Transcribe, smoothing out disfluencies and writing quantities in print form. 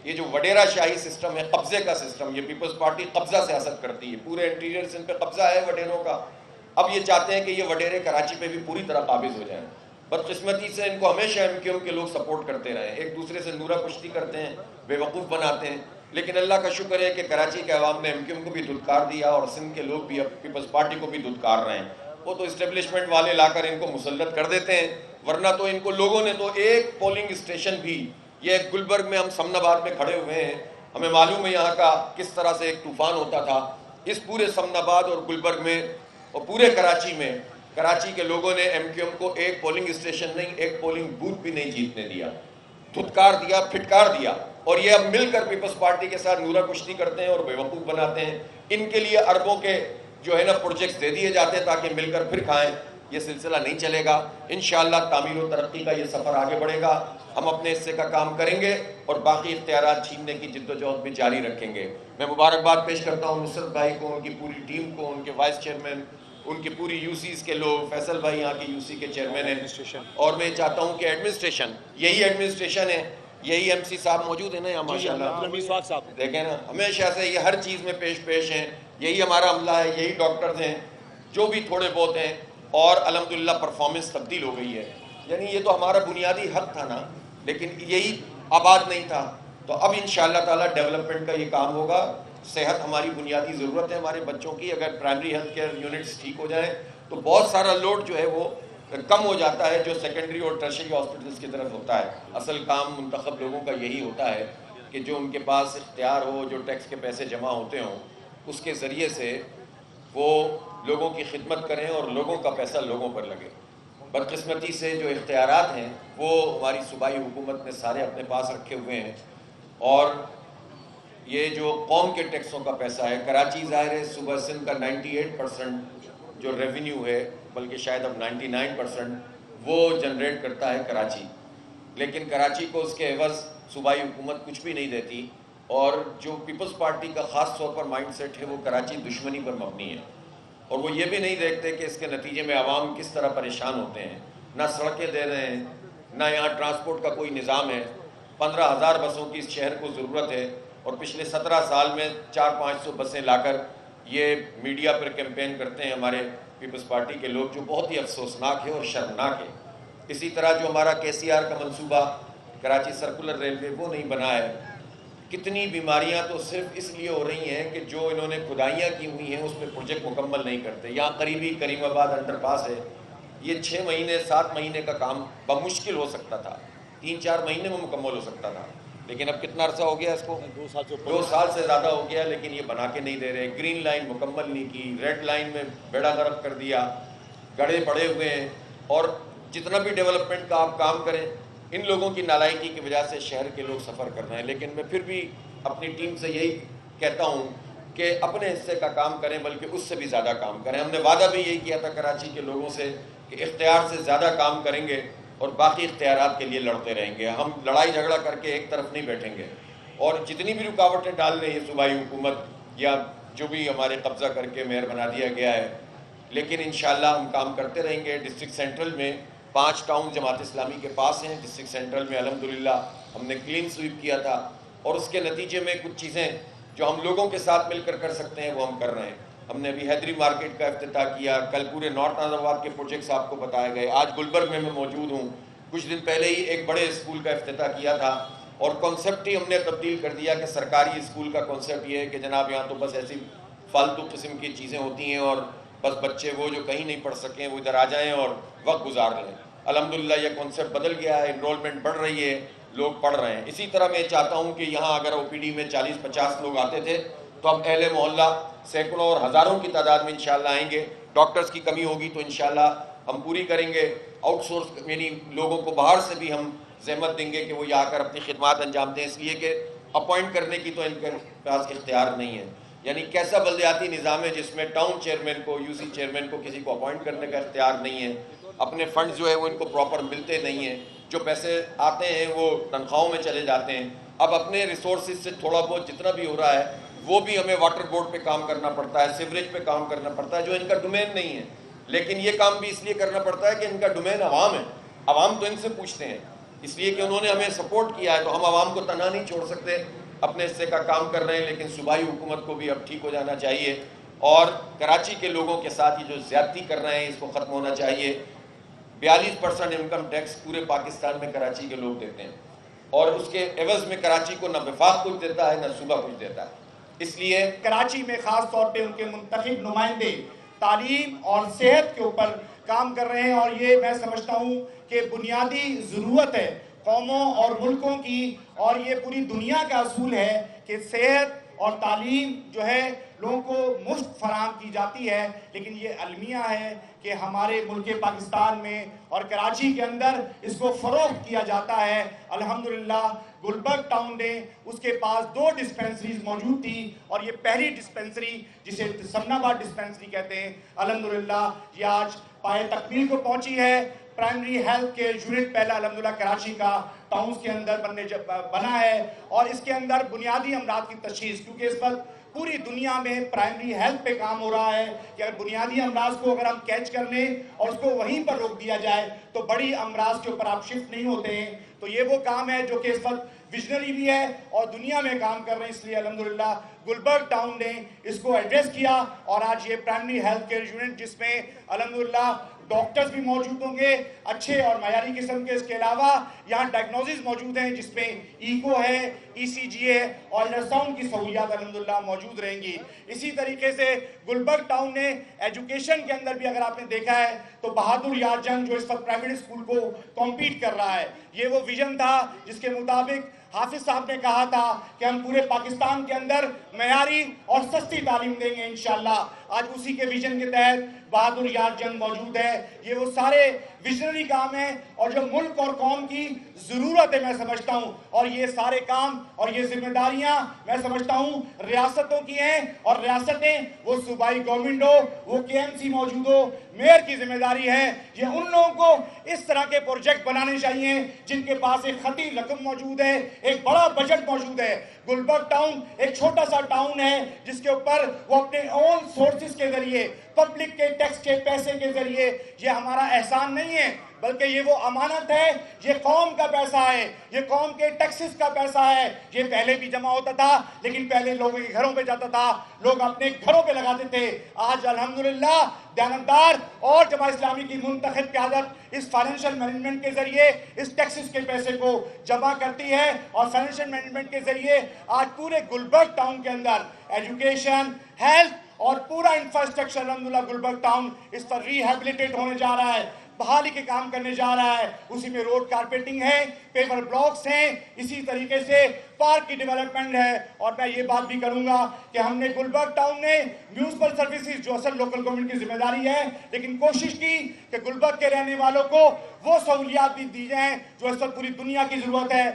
یہ جو وڈیرا شاہی سسٹم ہے، قبضے کا سسٹم، یہ پیپلز پارٹی قبضہ سیاست کرتی ہے، پورے انٹیریئر سندھ پہ قبضہ ہے وڈیروں کا. اب یہ چاہتے ہیں کہ یہ وڈیرے کراچی پہ بھی پوری طرح قابض ہو جائیں. بدقسمتی سے ان کو ہمیشہ ایم کیو ایم کے لوگ سپورٹ کرتے رہے، ایک دوسرے سے نورہ کشتی کرتے ہیں، بے وقوف بناتے ہیں. لیکن اللہ کا شکر ہے کہ کراچی کے عوام نے ایم کیو ایم کو بھی دھتکار دیا اور سندھ کے لوگ بھی اب پیپلز پارٹی کو بھی دھتکار رہے ہیں. وہ تو اسٹیبلشمنٹ والے لا کر ان کو مسلط کر دیتے ہیں، ورنہ تو ان کو لوگوں نے تو ایک پولنگ اسٹیشن بھی، یہ گلبرگ میں ہم سمن آباد میں کھڑے ہوئے ہیں، ہمیں معلوم ہے یہاں کا کس طرح سے ایک طوفان ہوتا تھا. اس پورے سمن آباد اور گلبرگ میں اور پورے کراچی میں کراچی کے لوگوں نے ایم کیو ایم کو ایک پولنگ اسٹیشن نہیں، ایک پولنگ بوتھ بھی نہیں جیتنے دیا، دھتکار دیا، پھٹکار دیا. اور یہ اب مل کر پیپلز پارٹی کے ساتھ نورہ کشتی کرتے ہیں اور بے وقوف بناتے ہیں. ان کے لیے اربوں کے جو ہے نا پروجیکٹس دے دیے جاتے ہیں تاکہ مل کر پھر کھائیں. یہ سلسلہ نہیں چلے گا. انشاءاللہ تعمیر و ترقی کا یہ سفر آگے بڑھے گا. ہم اپنے حصے کا کام کریں گے اور باقی اختیارات چھیننے کی جد و جہد بھی جاری رکھیں گے. میں مبارکباد پیش کرتا ہوں نصرت بھائی کو، ان کی پوری ٹیم کو، ان کے وائس چیئرمین، ان کی پوری یو سیز کے لوگ، فیصل بھائی یہاں کی یو سی کے چیئرمین ہیں. اور میں چاہتا ہوں کہ ایڈمنسٹریشن، یہی ایڈمنسٹریشن ہے، یہی ایم سی صاحب موجود ہیں نا یہاں ماشاءاللہ، دیکھیں نا ہمیشہ سے یہ ہر چیز میں پیش ہیں. یہی ہمارا عملہ ہے، یہی ڈاکٹرز ہیں جو بھی تھوڑے بہت ہیں. اور الحمدللہ پرفارمنس تبدیل ہو گئی ہے. یعنی یہ تو ہمارا بنیادی حق تھا نا، لیکن یہی آباد نہیں تھا. تو اب انشاءاللہ تعالیٰ ڈیولپمنٹ کا یہ کام ہوگا. صحت ہماری بنیادی ضرورت ہے ہمارے بچوں کی. اگر پرائمری ہیلتھ کیئر یونٹس ٹھیک ہو جائیں تو بہت سارا لوڈ جو ہے وہ کم ہو جاتا ہے جو سیکنڈری اور ٹرشری ہاسپٹلس کی طرف ہوتا ہے. اصل کام منتخب لوگوں کا یہی ہوتا ہے کہ جو ان کے پاس اختیار ہو، جو ٹیکس کے پیسے جمع ہوتے ہوں، اس کے ذریعے سے وہ لوگوں کی خدمت کریں اور لوگوں کا پیسہ لوگوں پر لگے. بدقسمتی سے جو اختیارات ہیں وہ ہماری صوبائی حکومت نے سارے اپنے پاس رکھے ہوئے ہیں. اور یہ جو قوم کے ٹیکسوں کا پیسہ ہے، کراچی ظاہر ہے صوبہ سندھ کا 98% جو ریونیو ہے، بلکہ شاید اب 99% وہ جنریٹ کرتا ہے کراچی. لیکن کراچی کو اس کے عوض صوبائی حکومت کچھ بھی نہیں دیتی. اور جو پیپلز پارٹی کا خاص طور پر مائنڈ سیٹ ہے وہ کراچی دشمنی پر مبنی ہے. اور وہ یہ بھی نہیں دیکھتے کہ اس کے نتیجے میں عوام کس طرح پریشان ہوتے ہیں. نہ سڑکیں دے رہے ہیں، نہ یہاں ٹرانسپورٹ کا کوئی نظام ہے. 15,000 بسوں کی اس شہر کو ضرورت ہے اور پچھلے 17 سال میں 400-500 بسیں لا کر یہ میڈیا پر کیمپین کرتے ہیں ہمارے پیپلز پارٹی کے لوگ، جو بہت ہی افسوسناک ہے اور شرمناک ہے. اسی طرح جو ہمارا KCR کا منصوبہ کراچی سرکولر ریلوے وہ نہیں بنا ہے. کتنی بیماریاں تو صرف اس لیے ہو رہی ہیں کہ جو انہوں نے کھدائیاں کی ہوئی ہیں اس پہ پروجیکٹ مکمل نہیں کرتے. یہاں قریبی کریم آباد انڈر پاس ہے، یہ 6 مہینے 7 مہینے کا کام بمشکل ہو سکتا تھا، 3-4 مہینے میں مکمل ہو سکتا تھا. لیکن اب کتنا عرصہ ہو گیا اس کو؟ 2 سال سے زیادہ ہو گیا. لیکن یہ بنا کے نہیں دے رہے. گرین لائن مکمل نہیں کی، ریڈ لائن میں بیڑا غرق کر دیا، گڑھے پڑے ہوئے ہیں. اور جتنا بھی ڈیولپمنٹ کا آپ کام کریں، ان لوگوں کی نالائکی کی وجہ سے شہر کے لوگ سفر کر رہے ہیں. لیکن میں پھر بھی اپنی ٹیم سے یہی کہتا ہوں کہ اپنے حصے کا کام کریں، بلکہ اس سے بھی زیادہ کام کریں. ہم نے وعدہ بھی یہی کیا تھا کراچی کے لوگوں سے کہ اختیار سے زیادہ کام کریں گے اور باقی اختیارات کے لیے لڑتے رہیں گے. ہم لڑائی جھگڑا کر کے ایک طرف نہیں بیٹھیں گے. اور جتنی بھی رکاوٹیں ڈال رہی ہے صوبائی حکومت یا جو بھی ہمارے قبضہ کر کے مہر بنا دیا گیا ہے، لیکن انشاءاللہ ہم کام کرتے رہیں گے. ڈسٹرکٹ سینٹرل میں 5 ٹاؤن جماعت اسلامی کے پاس ہیں. ڈسٹرکٹ سینٹرل میں الحمدللہ ہم نے کلین سویپ کیا تھا اور اس کے نتیجے میں کچھ چیزیں جو ہم لوگوں کے ساتھ مل کر سکتے ہیں وہ ہم کر رہے ہیں. ہم نے ابھی حیدری مارکیٹ کا افتتاح کیا. کل پورے نارتھ ناظر آباد کے پروجیکٹس آپ کو بتائے گئے. آج گلبرگ میں موجود ہوں. کچھ دن پہلے ہی ایک بڑے اسکول کا افتتاح کیا تھا اور کانسیپٹ ہی ہم نے تبدیل کر دیا کہ سرکاری اسکول کا کانسیپٹ یہ ہے کہ جناب یہاں تو بس ایسی فالتو قسم کی چیزیں ہوتی ہیں اور بس بچے وہ جو کہیں نہیں پڑھ سکیں وہ ادھر آ جائیں اور وقت گزار لیں. الحمدللہ یہ کانسیپٹ بدل گیا ہے. انرولمنٹ بڑھ رہی ہے، لوگ پڑھ رہے ہیں. اسی طرح میں چاہتا ہوں کہ یہاں اگر OPD میں 40-50 لوگ آتے تھے تو اب اہل محلہ سینکڑوں اور ہزاروں کی تعداد میں انشاءاللہ آئیں گے. ڈاکٹرز کی کمی ہوگی تو انشاءاللہ ہم پوری کریں گے. آؤٹ سورس یعنی لوگوں کو باہر سے بھی ہم زحمت دیں گے کہ وہ یہ آ کر اپنی خدمات انجام دیں، اس لیے کہ اپوائنٹ کرنے کی تو ان کے پاس اختیار نہیں ہے. یعنی کیسا بلدیاتی نظام ہے جس میں ٹاؤن چیئرمین کو، UC چیئرمین کو کسی کو اپوائنٹ کرنے کا اختیار نہیں ہے. اپنے فنڈز جو ہے وہ ان کو پراپر ملتے نہیں ہیں. جو پیسے آتے ہیں وہ تنخواہوں میں چلے جاتے ہیں. اب اپنے ریسورسز سے تھوڑا بہت جتنا بھی ہو رہا ہے وہ بھی ہمیں واٹر بورڈ پہ کام کرنا پڑتا ہے، سیوریج پہ کام کرنا پڑتا ہے جو ان کا ڈومین نہیں ہے. لیکن یہ کام بھی اس لیے کرنا پڑتا ہے کہ ان کا ڈومین عوام ہے. عوام تو ان سے پوچھتے ہیں. اس لیے کہ انہوں نے ہمیں سپورٹ کیا ہے، تو ہم عوام کو تنہا نہیں چھوڑ سکتے، اپنے حصے کا کام کر رہے ہیں، لیکن صوبائی حکومت کو بھی اب ٹھیک ہو جانا چاہیے، اور کراچی کے لوگوں کے ساتھ یہ جو زیادتی کر رہے ہیں اس کو ختم ہونا چاہیے۔ 42% انکم ٹیکس پورے پاکستان میں کراچی کے لوگ دیتے ہیں، اور اس کے عوض میں کراچی کو نہ وفاق کچھ دیتا ہے نہ صوبہ کچھ دیتا ہے۔ اس لیے کراچی میں خاص طور پہ ان کے منتخب نمائندے تعلیم اور صحت کے اوپر کام کر رہے ہیں، اور یہ میں سمجھتا ہوں کہ بنیادی ضرورت ہے قوموں اور ملکوں کی، اور یہ پوری دنیا کا اصول ہے کہ صحت اور تعلیم جو ہے لوگوں کو مفت فراہم کی جاتی ہے، لیکن یہ المیہ ہے کہ ہمارے ملک پاکستان میں اور کراچی کے اندر اس کو فروخت کیا جاتا ہے۔ الحمدللہ گلبرگ ٹاؤن نے اس کے پاس 2 ڈسپینسریز موجود تھی، اور یہ پہلی ڈسپینسری جسے سمن آباد ڈسپینسری کہتے ہیں، الحمدللہ یہ آج پائے تکمیل کو پہنچی ہے۔ پرائمری ہیلتھ کیئر یونٹ پہلا الحمدللہ کراچی کا ٹاؤنز کے اندر بنا ہے، اور اس کے اندر بنیادی امراض کی تشخیص، کیونکہ اس وقت پوری دنیا میں پرائمری ہیلتھ پہ کام ہو رہا ہے کہ اگر بنیادی امراض کو اگر ہم کیچ کر لیں اور اس کو وہیں پر روک دیا جائے تو بڑی امراض کے اوپر آپ شفٹ نہیں ہوتے ہیں۔ تو یہ وہ کام ہے جو کہ اس وقت ویژنری بھی ہے اور دنیا میں کام کر رہے ہیں، اس لیے الحمدللہ گلبرگ ٹاؤن نے اس کو ایڈریس کیا، اور آج یہ پرائمری ہیلتھ کیئر یونٹ جس میں الحمدللہ ڈاکٹرز بھی موجود ہوں گے اچھے اور معیاری قسم کے، اس کے علاوہ یہاں ڈائگنوزز موجود ہیں جس میں ایکو ہے، ای سی جی ہے، اور الٹراساؤنڈ کی سہولیات الحمدللہ موجود رہیں گی۔ اسی طریقے سے گلبرگ ٹاؤن نے ایجوکیشن کے اندر بھی اگر آپ نے دیکھا ہے تو بہادر یار جنگ جو اس وقت پرائیویٹ اسکول کو کمپیٹ کر رہا ہے، یہ وہ ویژن تھا جس کے مطابق حافظ صاحب نے کہا تھا کہ ہم پورے پاکستان کے اندر معیاری اور سستی تعلیم دیں گے انشاءاللہ۔ آج اسی کے ویژن کے تحت بہادر یار جنگ موجود ہے۔ یہ وہ سارے ویژنری کام ہیں اور جو ملک اور قوم کی ضرورت ہے میں سمجھتا ہوں، اور یہ سارے کام اور یہ ذمہ داریاں میں سمجھتا ہوں ریاستوں کی ہیں، اور ریاستیں وہ صوبائی گورنمنٹ ہو، وہ کے ایم سی موجود ہو، میئر کی ذمہ داری ہے۔ یہ ان لوگوں کو اس طرح کے پروجیکٹ بنانے چاہیے جن کے پاس ایک خطی رقم موجود ہے، ایک بڑا بجٹ موجود ہے۔ گلبرگ ٹاؤن ایک چھوٹا سا ٹاؤن ہے جس کے اوپر وہ اپنے اون سورسز کے ذریعے، پبلک کے ٹیکس کے پیسے کے ذریعے، یہ ہمارا احسان نہیں ہے بلکہ یہ وہ امانت ہے، یہ قوم کا پیسہ ہے، یہ قوم کے ٹیکسز کا پیسہ ہے۔ یہ پہلے بھی جمع ہوتا تھا لیکن پہلے لوگوں کے گھروں پہ جاتا تھا، لوگ اپنے گھروں پہ لگاتے تھے۔ آج الحمدللہ دیانتدار اور جماعت اسلامی کی منتخب قیادت اس فائنینشل مینجمنٹ کے ذریعے اس ٹیکسز کے پیسے کو جمع کرتی ہے، اور فائنینشل مینجمنٹ کے ذریعے آج پورے گلبرگ ٹاؤن کے اندر ایجوکیشن، ہیلتھ اور پورا انفراسٹرکچر الحمدللہ گلبرگ ٹاؤن اس پر ری ہیبلیٹیٹ ہونے جا رہا ہے، بحالی کے کام کرنے جا رہا ہے۔ اسی میں روڈ کارپیٹنگ ہے، پیور بلاکس ہیں، اسی طریقے سے پارک کی ڈیولپمنٹ ہے۔ اور میں یہ بات بھی کروں گا کہ ہم نے گلبرگ ٹاؤن نے میونسپل سروسز جو اصل لوکل گورنمنٹ کی ذمہ داری ہے، لیکن کوشش کی کہ گلبرگ کے رہنے والوں کو وہ سہولیات بھی دی جائیں جو اس وقت پوری دنیا کی ضرورت ہے۔